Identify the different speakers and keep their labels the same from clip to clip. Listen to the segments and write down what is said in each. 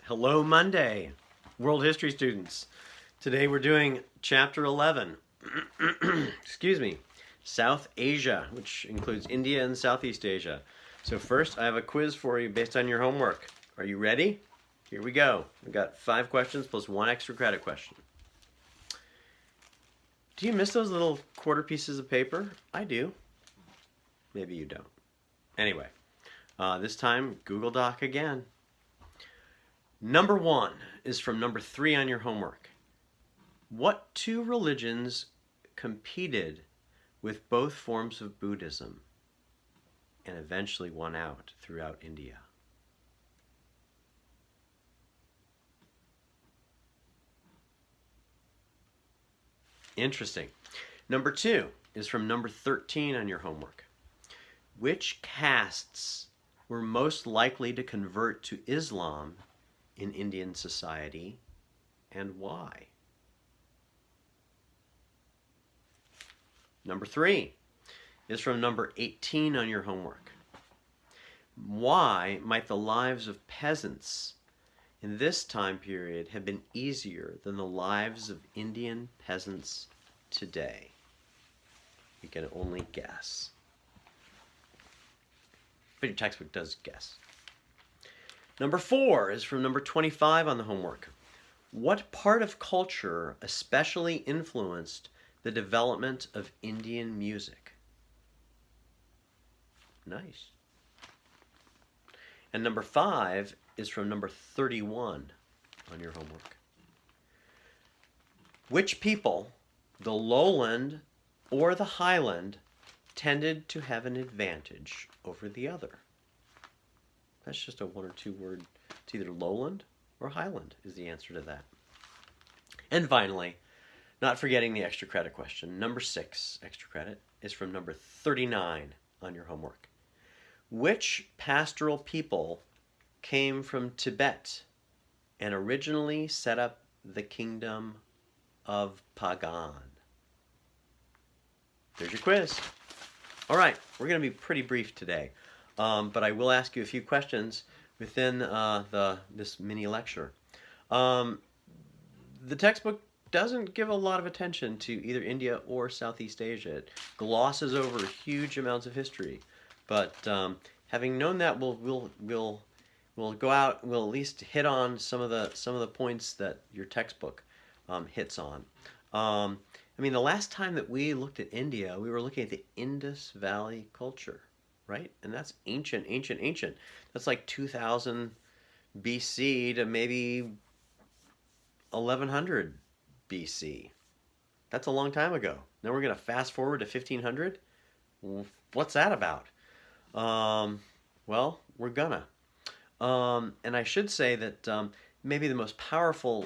Speaker 1: Hello Monday, World History students. Today we're doing Chapter 11, excuse me, South Asia, which includes India and Southeast Asia. So first I have a quiz for you based on your homework. Are you ready? Here we go. We've got 5 questions plus 1 extra credit question. Do you miss those little quarter pieces of paper? I do. Maybe you don't. Anyway, this time Google Doc again. Number 1 is from number 3 on your homework. What 2 religions competed with both forms of Buddhism and eventually won out throughout India? Interesting. Number 2 is from number 13 on your homework. Which castes were most likely to convert to Islam in Indian society, and why? Number 3 is from number 18 on your homework. Why might the lives of peasants in this time period have been easier than the lives of Indian peasants today? You can only guess. But your textbook does guess. Number 4 is from number 25 on the homework. What part of culture especially influenced the development of Indian music? Nice. And number 5 is from number 31 on your homework. Which people, the lowland or the highland, tended to have an advantage over the other? That's just a 1 or 2 word. It's either lowland or highland is the answer to that. And finally, not forgetting the extra credit question, number 6 extra credit is from number 39 on your homework. Which pastoral people came from Tibet and originally set up the kingdom of Pagan? There's your quiz. All right, we're going to be pretty brief today. But I will ask you a few questions within this mini lecture. The textbook doesn't give a lot of attention to either India or Southeast Asia. It glosses over huge amounts of history. But having known that, we'll go out. We'll at least hit on some of the points that your textbook hits on. I mean, the last time that we looked at India, we were looking at the Indus Valley culture. Right? And that's ancient. That's like 2000 BC to maybe 1100 BC. That's a long time ago. Now we're going to fast forward to 1500? What's that about? Well, we're gonna. And I should say that maybe the most powerful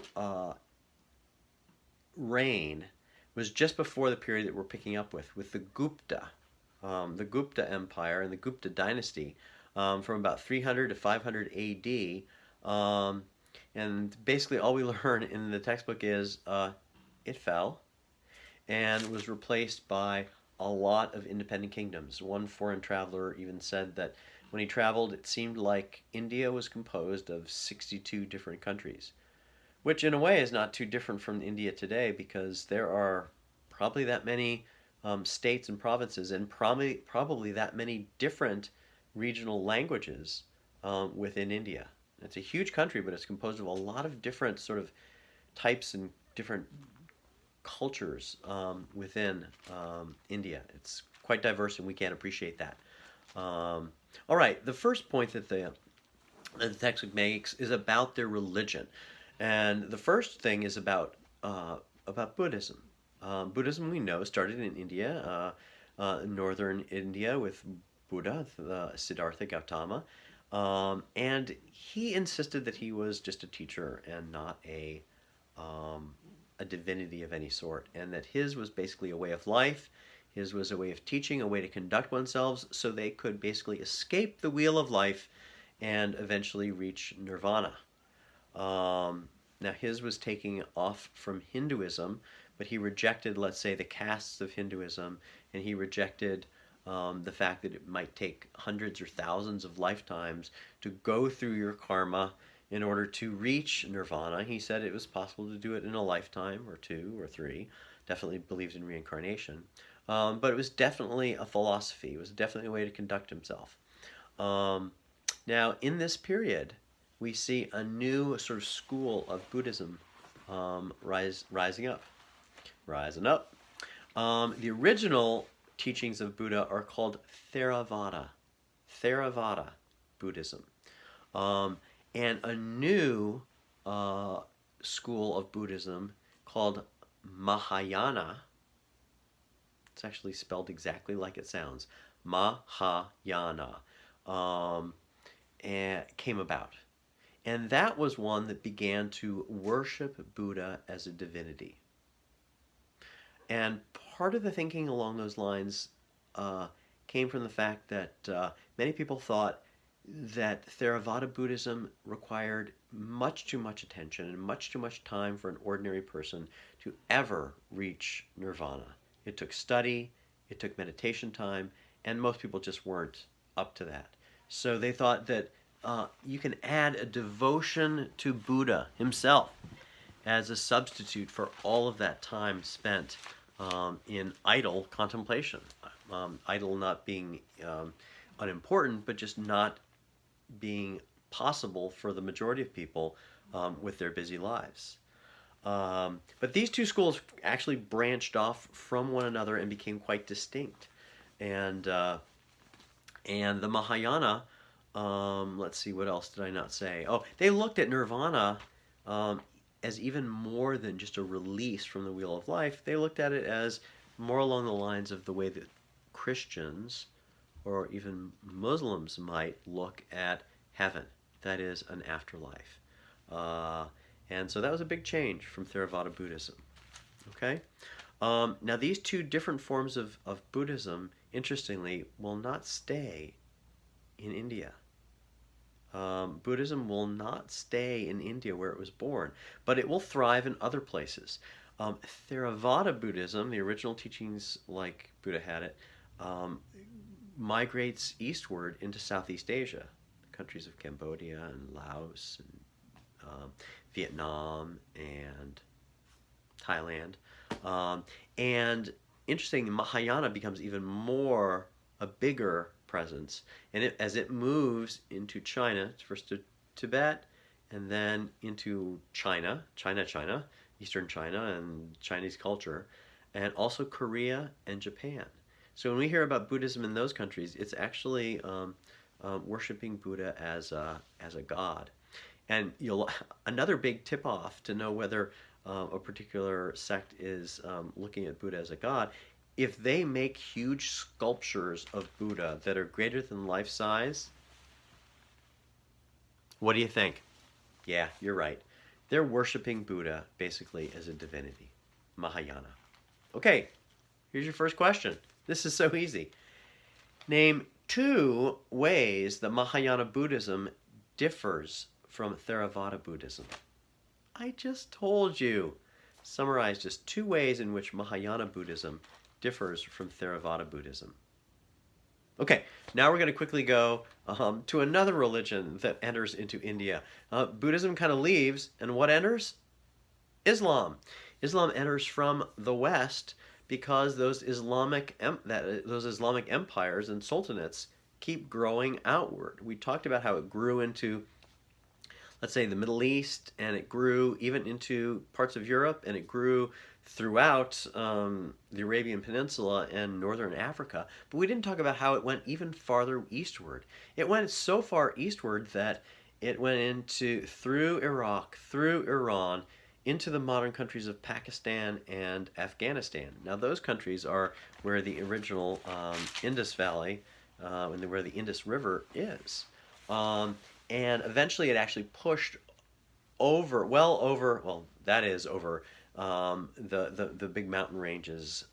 Speaker 1: reign was just before the period that we're picking up with the Gupta. The Gupta Empire and the Gupta Dynasty from about 300 to 500 AD. And basically all we learn in the textbook is it fell and was replaced by a lot of independent kingdoms. One foreign traveler even said that when he traveled, it seemed like India was composed of 62 different countries, which in a way is not too different from India today because there are probably that many states and provinces, and probably that many different regional languages within India. It's a huge country, but it's composed of a lot of different sort of types and different cultures within India. It's quite diverse, and we can't appreciate that. All right, the first point that the textbook makes is about their religion, and the first thing is about Buddhism. Buddhism, we know, started in India, northern India with Buddha, Siddhartha Gautama, and he insisted that he was just a teacher and not a divinity of any sort, and that his was basically a way of life. His was a way of teaching, a way to conduct oneself so they could basically escape the wheel of life and eventually reach nirvana. Now his was taking off from Hinduism, but he rejected, let's say, the castes of Hinduism, and he rejected the fact that it might take hundreds or thousands of lifetimes to go through your karma in order to reach nirvana. He said it was possible to do it in a lifetime or two or three. Definitely believed in reincarnation. But it was definitely a philosophy. It was definitely a way to conduct himself. Um, Now, in this period, we see a new sort of school of Buddhism rising up. Rising up. The original teachings of Buddha are called Theravada. Theravada Buddhism. Um, and a new school of Buddhism called Mahayana. It's actually spelled exactly like it sounds. Mahayana. And came about. And that was one that began to worship Buddha as a divinity. And part of the thinking along those lines came from the fact that many people thought that Theravada Buddhism required much too much attention and much too much time for an ordinary person to ever reach nirvana. It took study, it took meditation time, and most people just weren't up to that. So they thought that you can add a devotion to Buddha himself as a substitute for all of that time spent in idle contemplation. Idle not being unimportant, but just not being possible for the majority of people with their busy lives. But these two schools actually branched off from one another and became quite distinct. And the Mahayana, let's see, what else did I not say? Oh, they looked at nirvana as even more than just a release from the wheel of life. They looked at it as more along the lines of the way that Christians or even Muslims might look at heaven, that is, an afterlife. And so that was a big change from Theravada Buddhism. Okay? Now, these two different forms of Buddhism, interestingly, will not stay in India. Buddhism will not stay in India where it was born, but it will thrive in other places. Theravada Buddhism, the original teachings like Buddha had it, migrates eastward into Southeast Asia, the countries of Cambodia and Laos and Vietnam and Thailand. And interesting, Mahayana becomes even more a bigger presence, and as it moves into China, first to Tibet, and then into China, Eastern China, and Chinese culture, and also Korea and Japan. So when we hear about Buddhism in those countries, it's actually worshiping Buddha as a god. And another big tip-off to know whether a particular sect is looking at Buddha as a god, if they make huge sculptures of Buddha that are greater than life size, what do you think? Yeah, you're right. They're worshiping Buddha basically as a divinity, Mahayana. Okay, here's your first question. This is so easy. Name 2 ways that Mahayana Buddhism differs from Theravada Buddhism. I just told you. Summarize just 2 ways in which Mahayana Buddhism differs from Theravada Buddhism. Okay, now we're going to quickly go to another religion that enters into India. Buddhism kind of leaves, and what enters? Islam. Islam enters from the West because those Islamic empires and sultanates keep growing outward. We talked about how it grew into, let's say, the Middle East, and it grew even into parts of Europe, and it grew throughout the Arabian Peninsula and northern Africa. But we didn't talk about how it went even farther eastward. It went so far eastward that it went through Iraq, through Iran, into the modern countries of Pakistan and Afghanistan. Now those countries are where the original Indus Valley, where the Indus River is. And eventually it actually pushed over the big mountain ranges,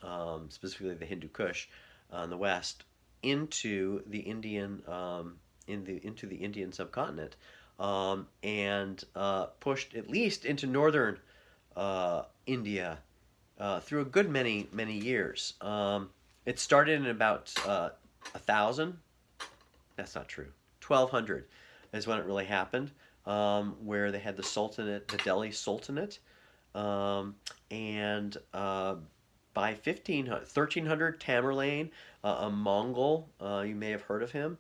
Speaker 1: specifically the Hindu Kush in the west, into the Indian into the Indian subcontinent, and pushed at least into northern India through a good many years. It started in about 1,000. That's not true. 1,200. is when it really happened, where they had the Sultanate, the Delhi Sultanate, um, and by 1300, Tamerlane, a Mongol, you may have heard of him,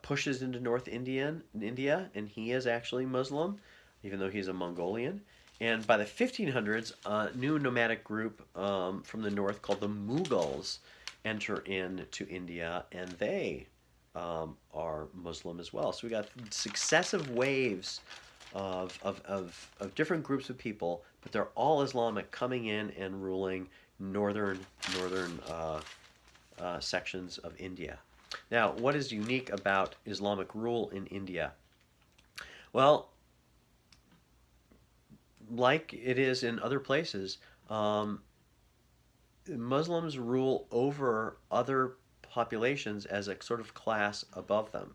Speaker 1: pushes into India, and he is actually Muslim, even though he's a Mongolian. And by the 1500s, a new nomadic group from the north called the Mughals enter into India, and they are Muslim as well. So we got successive waves of different groups of people, but they're all Islamic coming in and ruling northern sections of India. Now, what is unique about Islamic rule in India? Well, like it is in other places, um, Muslims rule over other populations as a sort of class above them.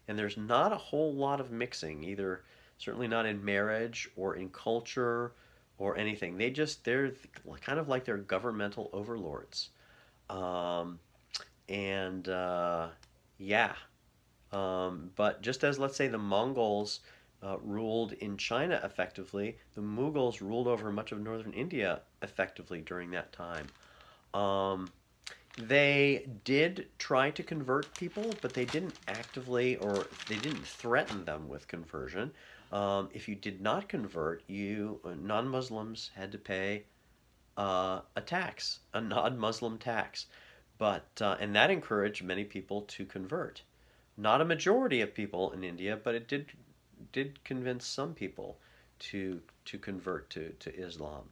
Speaker 1: And there's not a whole lot of mixing, either certainly not in marriage or in culture or anything. They're kind of like they're governmental overlords. Um, and yeah, but just as, let's say, the Mongols ruled in China effectively, the Mughals ruled over much of northern India effectively during that time. Um, they did try to convert people, but they didn't actively, or they didn't threaten them with conversion. If you did not convert, you non-Muslims had to pay a tax, a non-Muslim tax, but and that encouraged many people to convert. Not a majority of people in India, but it did convince some people to convert to Islam.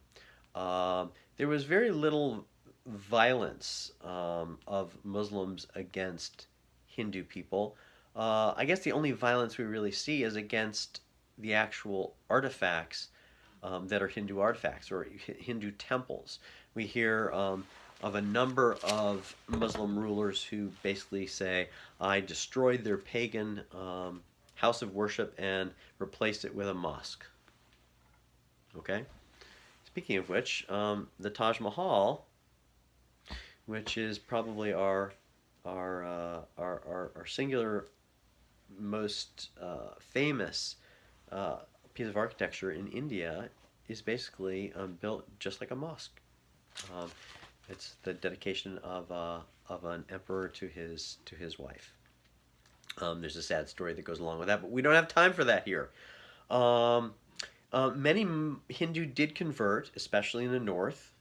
Speaker 1: There was very little violence of Muslims against Hindu people. I guess the only violence we really see is against the actual artifacts that are Hindu artifacts or Hindu temples. We hear of a number of Muslim rulers who basically say, I destroyed their pagan house of worship and replaced it with a mosque. Okay? Speaking of which, the Taj Mahal, which is probably our singular most famous piece of architecture in India, is basically built just like a mosque. Um, it's the dedication of an emperor to his wife. There's a sad story that goes along with that, but we don't have time for that here. Um, many Hindu did convert, especially in the north,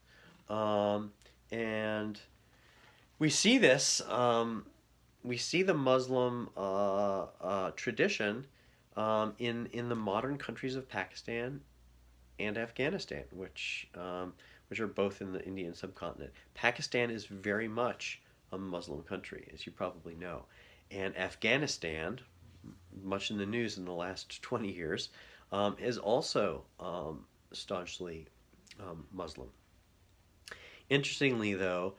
Speaker 1: and we see this. We see the Muslim tradition in the modern countries of Pakistan and Afghanistan, which are both in the Indian subcontinent. Pakistan is very much a Muslim country, as you probably know, and Afghanistan, much in the news in the last 20 years, is also staunchly Muslim. Interestingly, though,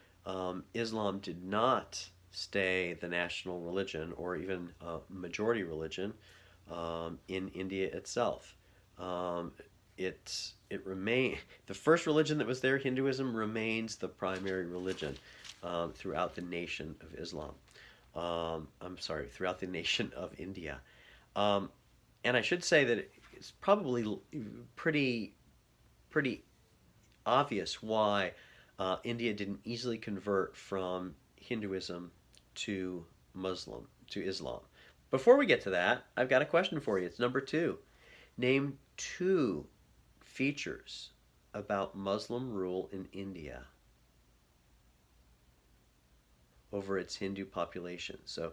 Speaker 1: Islam did not stay the national religion or even majority religion in India itself. It remain the first religion that was there. Hinduism remains the primary religion throughout the nation of Islam. I'm sorry, throughout the nation of India. Um, and I should say that it's probably pretty obvious why India didn't easily convert from Hinduism to to Islam. Before we get to that, I've got a question for you. It's number two. Name two features about Muslim rule in India over its Hindu population. So,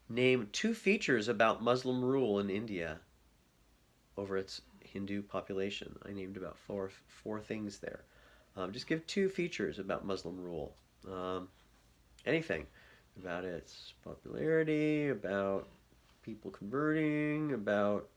Speaker 1: name two features about Muslim rule in India over its Hindu population. I named about four things there. Just give two features about Muslim rule. Anything about its popularity, about people converting, about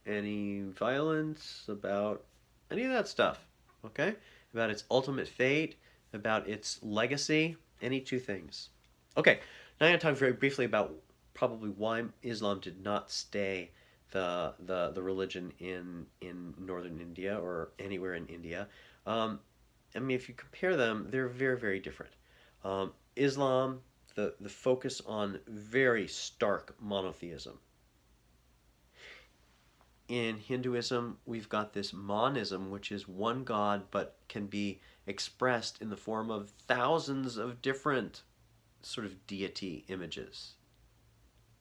Speaker 1: any violence, about any of that stuff. Okay? About its ultimate fate, about its legacy, any two things. Okay, now I'm going to talk very briefly about probably why Islam did not stay the religion in northern India or anywhere in India. I mean, if you compare them, they're very, very different. Islam, the focus on very stark monotheism. in Hinduism, we've got this monism, which is one God but can be expressed in the form of thousands of different sort of deity images.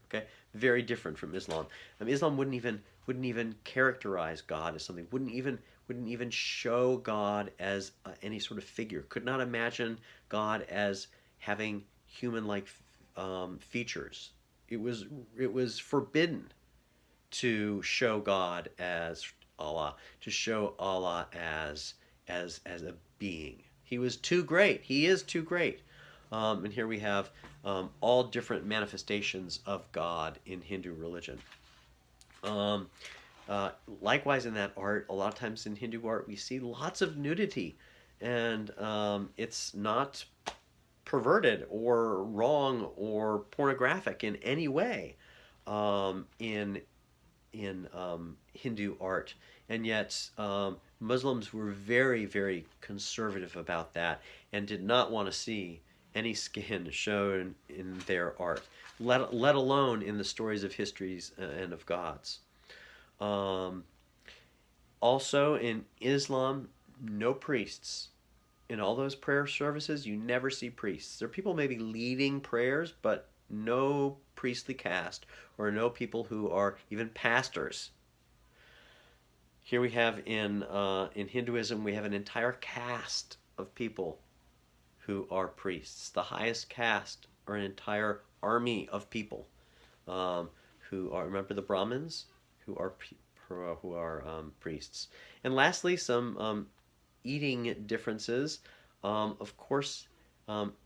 Speaker 1: Okay, very different from Islam. Islam wouldn't even characterize God as something. Wouldn't even show God as any sort of figure. Could not imagine God as having human-like features. It was forbidden to show God as Allah, to show Allah as a being. He was too great. He is too great. And here we have all different manifestations of God in Hindu religion. Um, Likewise, in that art, a lot of times in Hindu art, we see lots of nudity, and it's not perverted or wrong or pornographic in any way in Hindu art, and yet Muslims were very, very conservative about that and did not want to see any skin shown in their art, let alone in the stories of histories and of gods. Um, Also, in Islam, no priests. In all those prayer services, you never see priests. There are people maybe leading prayers, but no priestly caste or no people who are even pastors. Here we have in Hinduism, we have an entire caste of people who are priests. The highest caste are an entire army of people um, who are, remember the Brahmins, who are priests. And lastly, some eating differences. Of course,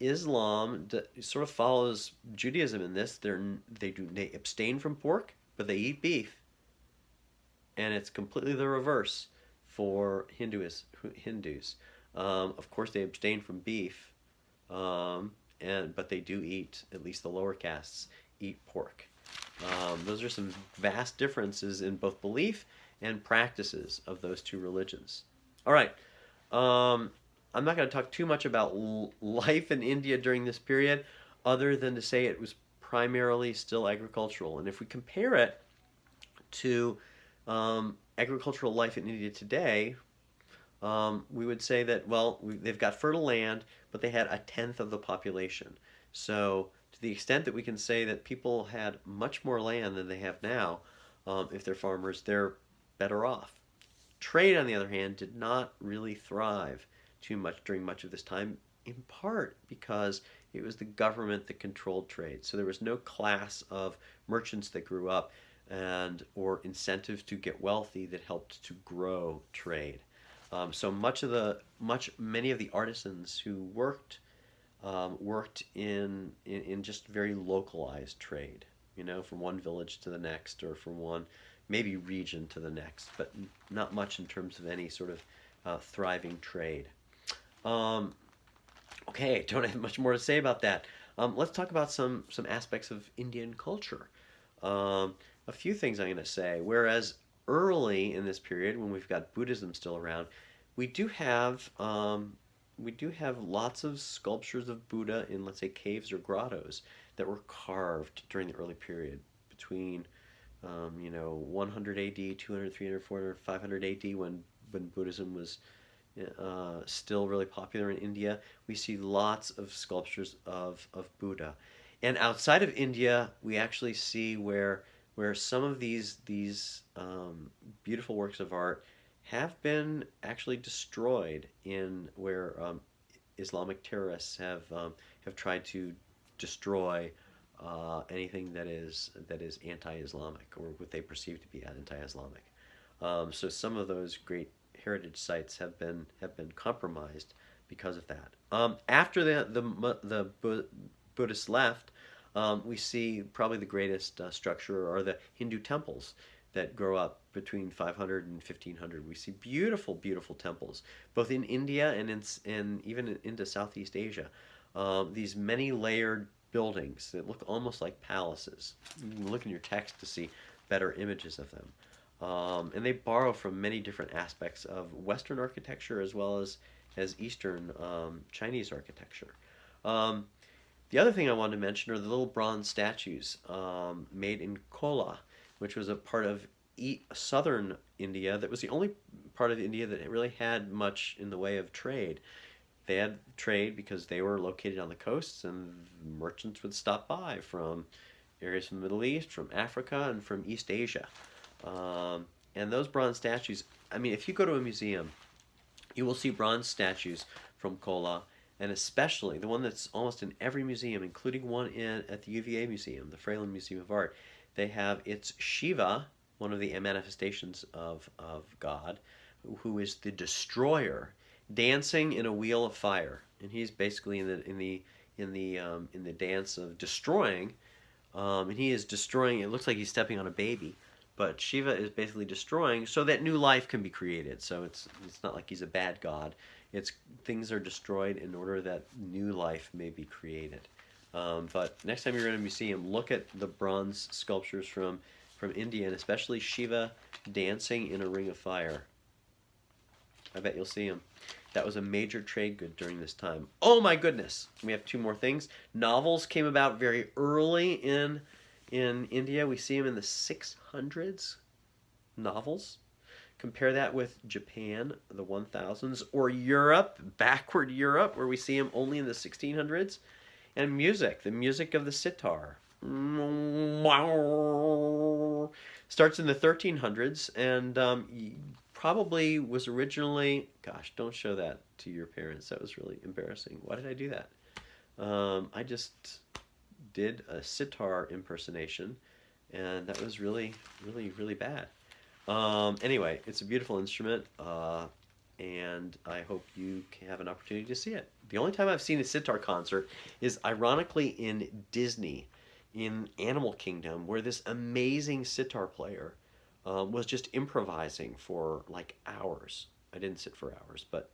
Speaker 1: Islam sort of follows Judaism in this. They abstain from pork, but they eat beef, and it's completely the reverse for Hindus. Of course, they abstain from beef, but they do eat, at least the lower castes eat pork. Those are some vast differences in both belief and practices of those two religions. All right. I'm not going to talk too much about life in India during this period, other than to say it was primarily still agricultural. And if we compare it to agricultural life in India today, we would say that, well, they've got fertile land, but they had a tenth of the population. So, to the extent that we can say that people had much more land than they have now, if they're farmers, they're better off. Trade, on the other hand, did not really thrive too much during much of this time, in part because it was the government that controlled trade. So there was no class of merchants that grew up or incentives to get wealthy that helped to grow trade. So many of the artisans who worked in just very localized trade, from one village to the next, or from one maybe region to the next, but not much in terms of any sort of thriving trade. Okay, don't have much more to say about that. Let's talk about some aspects of Indian culture. A few things I'm going to say. Whereas early in this period, when we've got Buddhism still around, we do have lots of sculptures of Buddha in, let's say, caves or grottos that were carved during the early period between 100 AD, 200, 300, 400, 500 AD, when Buddhism was still really popular in India. We see lots of sculptures of Buddha. And outside of India, we actually see where some of these beautiful works of art have been actually destroyed, in where Islamic terrorists have tried to destroy anything that is anti-Islamic, or what they perceive to be anti-Islamic. So some of those great heritage sites have been compromised because of that. After the Buddhists left, we see probably the greatest structure are the Hindu temples that grow up between 500 and 1500. We see beautiful, beautiful temples, both in India and even into Southeast Asia. These many layered buildings that look almost like palaces. You can look in your text to see better images of them. And they borrow from many different aspects of Western architecture, as well as Eastern Chinese architecture. The other thing I wanted to mention are the little bronze statues made in Kola, which was a part of southern India that was the only part of India that really had much in the way of trade. They had trade because they were located on the coasts, and merchants would stop by from areas from the Middle East, from Africa, and from East Asia. Um, and those bronze statues, I mean, if you go to a museum, you will see bronze statues from Kola, and especially the one that's almost in every museum, including one at the UVA Museum, the Fralin Museum of Art. They have it's Shiva, one of the manifestations of God, who is the destroyer, dancing in a wheel of fire, and he's basically in the dance of destroying, and he is destroying. It looks like he's stepping on a baby, but Shiva is basically destroying so that new life can be created. So it's not like he's a bad god. It's things are destroyed in order that new life may be created. But next time you're in a museum, look at the bronze sculptures from India, and especially Shiva dancing in a ring of fire. I bet you'll see him. That was a major trade good during this time. Oh my goodness! We have two more things. Novels came about very early in India. We see them in the 600s. Novels. Compare that with Japan, the 1000s, or Europe, backward Europe, where we see them only in the 1600s. And music, the music of the sitar. Starts in the 1300s, and probably was originally, gosh, don't show that to your parents. That was really embarrassing. Why did I do that? I just did a sitar impersonation, and that was really, really, really bad. Anyway, it's a beautiful instrument, and I hope you can have an opportunity to see it. The only time I've seen a sitar concert is ironically in Disney, in Animal Kingdom, where this amazing sitar player was just improvising for like hours. I didn't sit for hours, but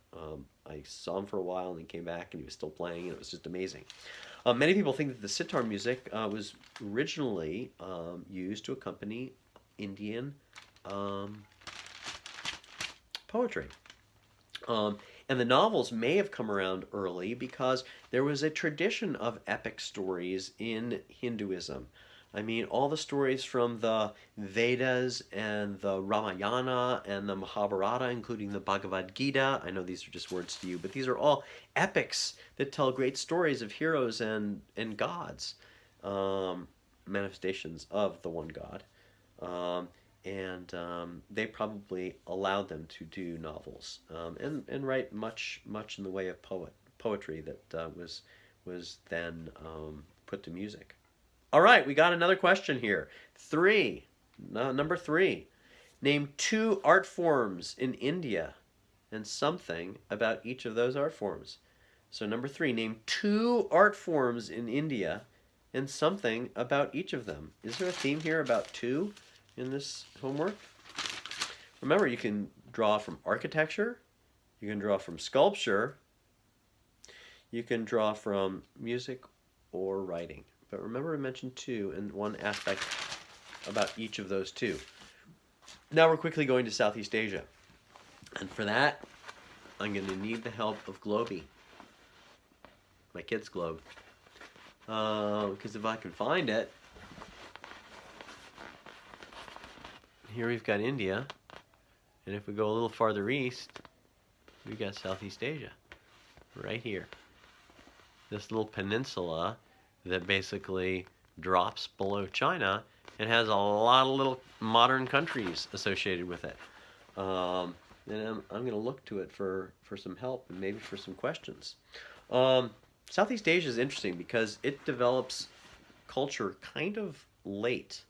Speaker 1: I saw him for a while and then came back and he was still playing, and it was just amazing. Many people think that the sitar music was originally used to accompany Indian poetry. And the novels may have come around early because there was a tradition of epic stories in Hinduism. I mean, all the stories from the Vedas and the Ramayana and the Mahabharata, including the Bhagavad Gita. I know these are just words to you, but these are all epics that tell great stories of heroes and gods, manifestations of the one God. And they probably allowed them to do novels and write much in the way of poetry that was then put to music. All right, we got another question here. Number 3. Name 2 art forms in India and something about each of those art forms. So number 3, name 2 art forms in India and something about each of them. Is there a theme here about 2 in this homework? Remember, you can draw from architecture, you can draw from sculpture, you can draw from music or writing. But remember, I mentioned 2 and one aspect about each of those 2. Now we're quickly going to Southeast Asia. And for that, I'm going to need the help of Globey, my kid's globe. Because if I can find it, here we've got India, and if we go a little farther east, we've got Southeast Asia, right here. This little peninsula that basically drops below China and has a lot of little modern countries associated with it. And I'm going to look to it for some help and maybe for some questions. Southeast Asia is interesting because it develops culture kind of late.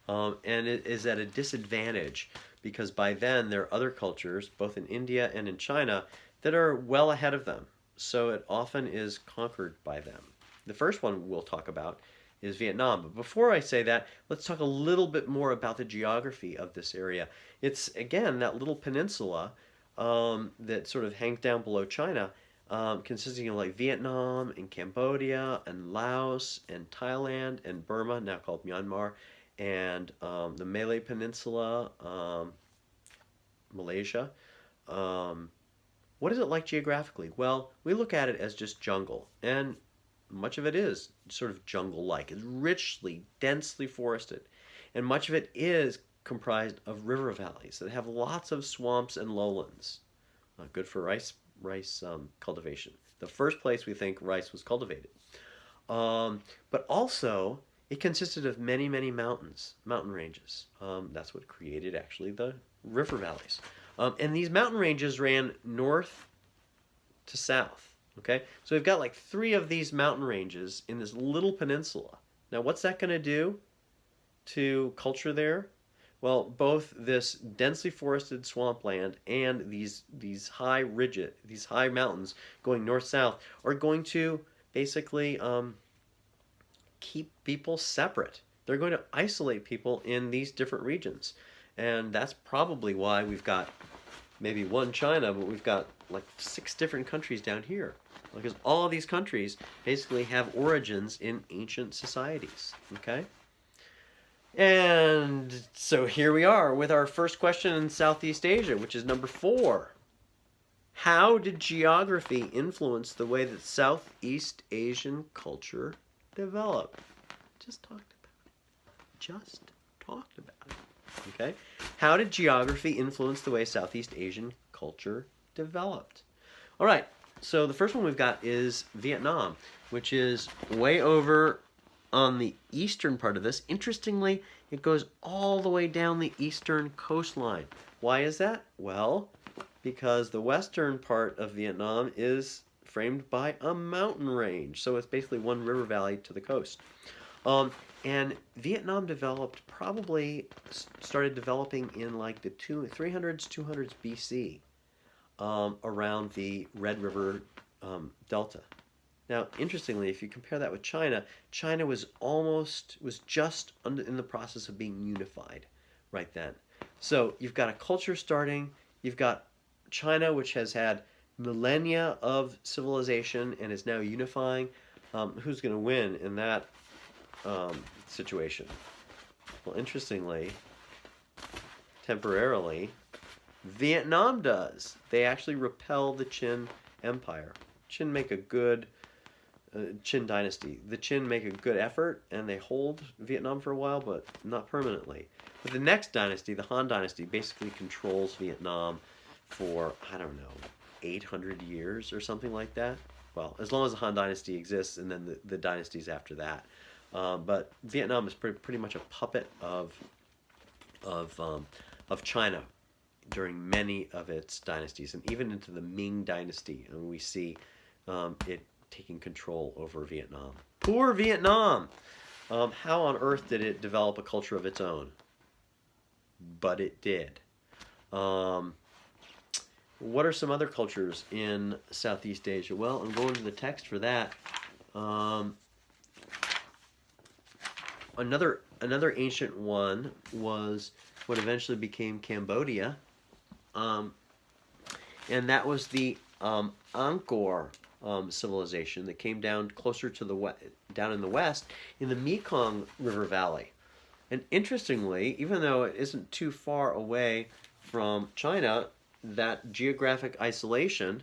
Speaker 1: And it is at a disadvantage because by then there are other cultures, both in India and in China, that are well ahead of them. So it often is conquered by them. The first one we'll talk about is Vietnam. But before I say that, let's talk a little bit more about the geography of this area. It's, again, that little peninsula that sort of hangs down below China, consisting of like Vietnam and Cambodia and Laos and Thailand and Burma, now called Myanmar, and the Malay Peninsula, Malaysia. What is it like geographically? Well, we look at it as just jungle, and much of it is sort of jungle-like. It's richly, densely forested, and much of it is comprised of river valleys that have lots of swamps and lowlands. Good for rice cultivation. The first place we think rice was cultivated. But also, it consisted of many, many mountain ranges. That's what created actually the river valleys. And these mountain ranges ran north to south. Okay, so we've got like 3 of these mountain ranges in this little peninsula. Now, what's that going to do to culture there? Well, both this densely forested swampland and these high mountains going north south are going to basically keep people separate. They're going to isolate people in these different regions, and that's probably why we've got maybe one China, but we've got like 6 different countries down here, because all of these countries basically have origins in ancient societies. Okay. And so here we are with our first question in Southeast Asia, which is number 4. How did geography influence the way that Southeast Asian culture developed? Just talked about it. Okay? How did geography influence the way Southeast Asian culture developed? All right. So the first one we've got is Vietnam, which is way over on the eastern part of this. Interestingly, it goes all the way down the eastern coastline. Why is that? Well, because the western part of Vietnam is framed by a mountain range. So it's basically one river valley to the coast. And Vietnam started developing in like the 300s, 200s BC around the Red River Delta. Now, interestingly, if you compare that with China, China was just in the process of being unified right then. So you've got a culture starting, you've got China, which has had millennia of civilization and is now unifying. Who's going to win in that situation? Well, interestingly, temporarily, Vietnam does. They actually repel the Qin Empire. Qin dynasty. The Qin make a good effort and they hold Vietnam for a while, but not permanently. But the next dynasty, the Han dynasty, basically controls Vietnam for, 800 years or something like that. Well, as long as the Han dynasty exists, and then the dynasties after that. But Vietnam is pretty much a puppet of China during many of its dynasties, and even into the Ming dynasty, and we see it taking control over Vietnam. Poor Vietnam! How on earth did it develop a culture of its own? But it did. What are some other cultures in Southeast Asia? Well, I'm going to the text for that. Another ancient one was what eventually became Cambodia, and that was the Angkor civilization that came down closer to down in the west in the Mekong River Valley. And interestingly, even though it isn't too far away from China, that geographic isolation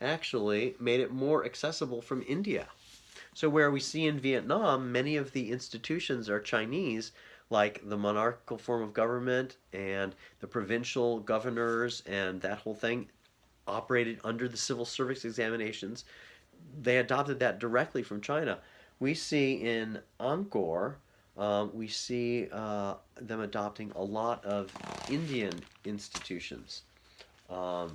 Speaker 1: actually made it more accessible from India. So where we see in Vietnam, many of the institutions are Chinese, like the monarchical form of government and the provincial governors and that whole thing operated under the civil service examinations. They adopted that directly from China. We see in Angkor, we see them adopting a lot of Indian institutions. The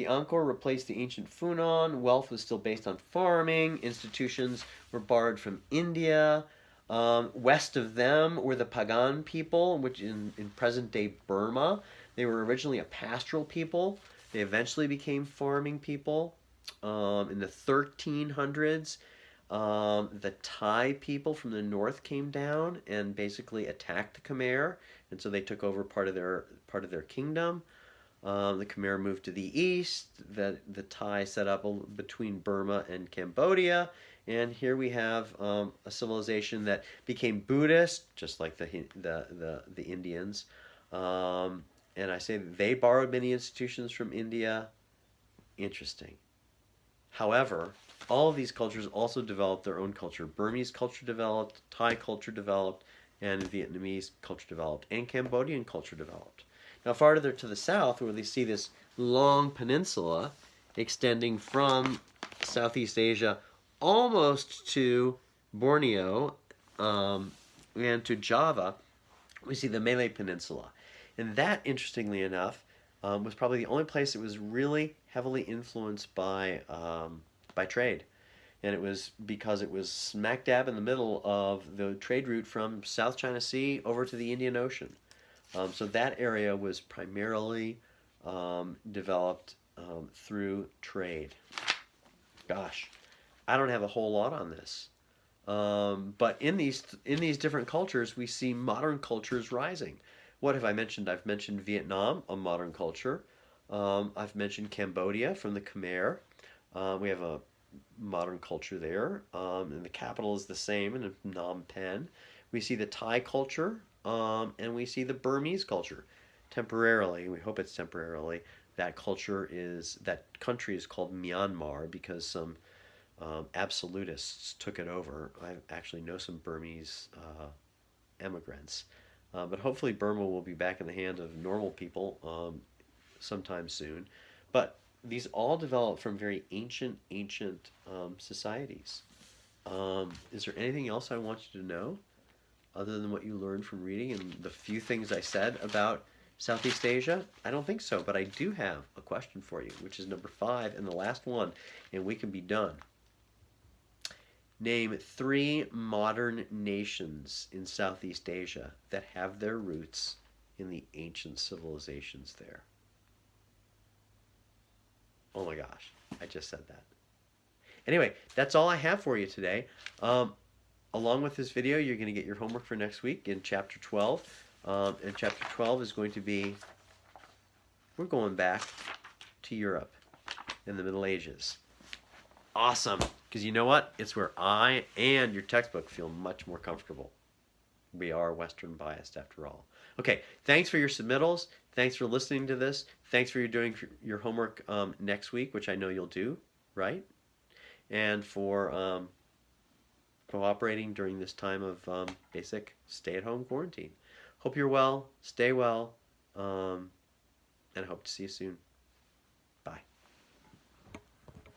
Speaker 1: Angkor replaced the ancient Funan. Wealth was still based on farming. Institutions were borrowed from India. West of them were the Pagan people, which in present-day Burma. They were originally a pastoral people. They eventually became farming people. In the 1300s, the Thai people from the north came down and basically attacked the Khmer, and so they took over part of their kingdom. The Khmer moved to the east. The Thai set up between Burma and Cambodia, and here we have a civilization that became Buddhist, just like the Indians. And I say they borrowed many institutions from India. Interesting. However, all of these cultures also developed their own culture. Burmese culture developed, Thai culture developed, and Vietnamese culture developed, and Cambodian culture developed. Now, farther to the south, where they see this long peninsula extending from Southeast Asia almost to Borneo and to Java, we see the Malay Peninsula. And that, interestingly enough, was probably the only place that was really heavily influenced by trade. And it was because it was smack dab in the middle of the trade route from South China Sea over to the Indian Ocean. So that area was primarily developed through trade. Gosh, I don't have a whole lot on this. But in these different cultures, we see modern cultures rising. What have I mentioned? I've mentioned Vietnam, a modern culture. I've mentioned Cambodia from the Khmer. We have a modern culture there, and the capital is the same in Phnom Penh. We see the Thai culture, and we see the Burmese culture. Temporarily, we hope it's temporarily. That country is called Myanmar because some absolutists took it over. I actually know some Burmese immigrants. But hopefully Burma will be back in the hands of normal people sometime soon. But these all developed from very ancient societies. Is there anything else I want you to know other than what you learned from reading and the few things I said about Southeast Asia? I don't think so, but I do have a question for you, which is number 5 and the last one, and we can be done. Name 3 modern nations in Southeast Asia that have their roots in the ancient civilizations there. Oh my gosh, I just said that. Anyway, that's all I have for you today. Along with this video, you're going to get your homework for next week in Chapter 12. And Chapter 12 is going to be, we're going back to Europe in the Middle Ages. Awesome, because you know what? It's where I and your textbook feel much more comfortable. We are Western biased after all. Okay, thanks for your submittals. Thanks for listening to this. Thanks for doing your homework next week, which I know you'll do, right? And for cooperating during this time of basic stay-at-home quarantine. Hope you're well, stay well, and I hope to see you soon.